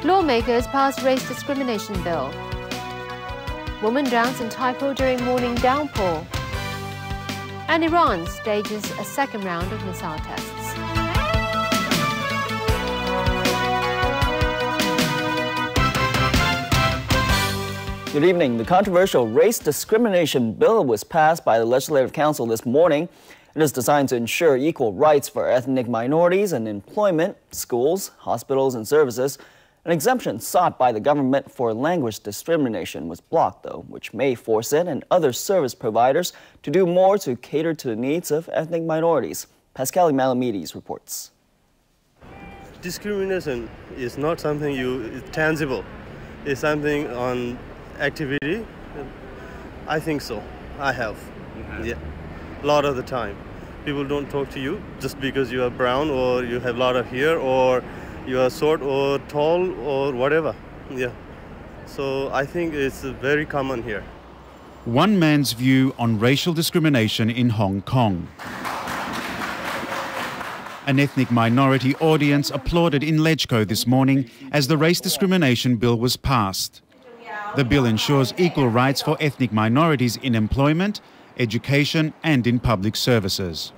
Lawmakers pass race discrimination bill. Woman drowns in typo during morning downpour. And Iran stages a second round of missile tests. Good evening. The controversial race discrimination bill was passed by the Legislative Council this morning. It is designed to ensure equal rights for ethnic minorities in employment, schools, hospitals, and services. An exemption sought by the government for language discrimination was blocked, though, which may force it and other service providers to do more to cater to the needs of ethnic minorities. Pascali Malamides reports. Discrimination is not something it's tangible. It's something on activity. I think so. I have. Yeah. A lot of the time. People don't talk to you just because you are brown or you have a lot of hair or you are short or tall or whatever. Yeah. So I think it's very common here. One man's view on racial discrimination in Hong Kong. An ethnic minority audience applauded in Legco this morning as the race discrimination bill was passed. The bill ensures equal rights for ethnic minorities in employment, education and in public services.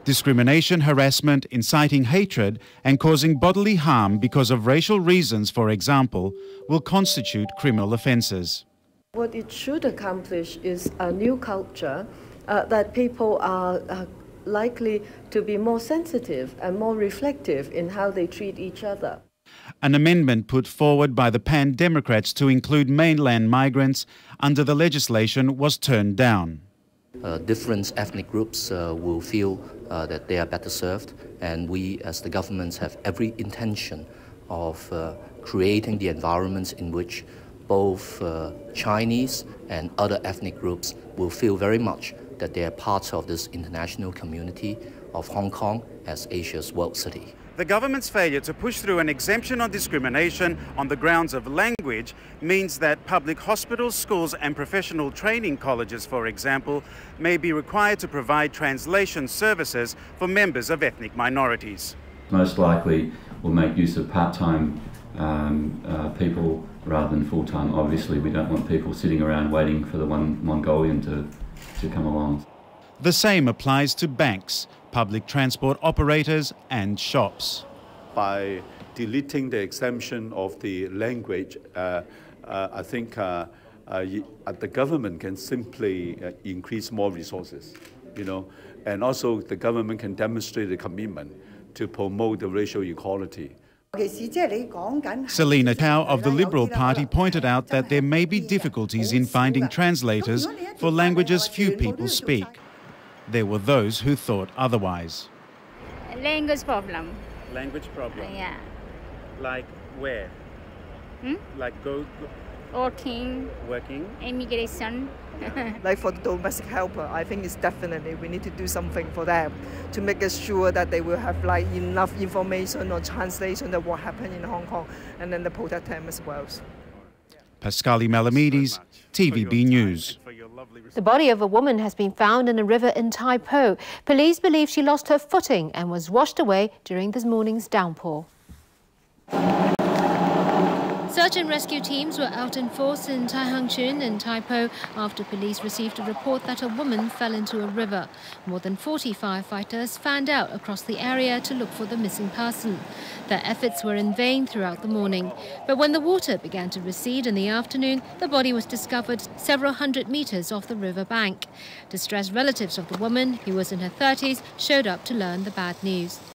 Discrimination, harassment, inciting hatred and causing bodily harm because of racial reasons, for example, will constitute criminal offences. What it should accomplish is a new culture that people are likely to be more sensitive and more reflective in how they treat each other. An amendment put forward by the Pan Democrats to include mainland migrants under the legislation was turned down. Different ethnic groups will feel that they are better served, and we as the governments have every intention of creating the environments in which both Chinese and other ethnic groups will feel very much that they are part of this international community of Hong Kong as Asia's world city. The government's failure to push through an exemption on discrimination on the grounds of language means that public hospitals, schools and professional training colleges, for example, may be required to provide translation services for members of ethnic minorities. Most likely we'll make use of part-time people rather than full-time. Obviously we don't want people sitting around waiting for the one Mongolian to come along. The same applies to banks, public transport operators and shops. By deleting the exemption of the language, I think the government can simply increase more resources, and also the government can demonstrate a commitment to promote the racial equality. Selina Tao of the Liberal Party pointed out that there may be difficulties in finding translators for languages few people speak. There were those who thought otherwise. Language problem. Language problem? Yeah. Like where? Like Working. Immigration. Like for the domestic helper, I think it's definitely we need to do something for them to make sure that they will have enough information or translation of what happened in Hong Kong, and then to protect them as well. Pascali Malamides, TVB News. The body of a woman has been found in a river in Tai Po. Police believe she lost her footing and was washed away during this morning's downpour. Search and rescue teams were out in force in Tai Hang Chun and Tai Po after police received a report that a woman fell into a river. More than 40 firefighters fanned out across the area to look for the missing person. Their efforts were in vain throughout the morning. But when the water began to recede in the afternoon, the body was discovered several hundred meters off the river bank. Distressed relatives of the woman, who was in her 30s, showed up to learn the bad news.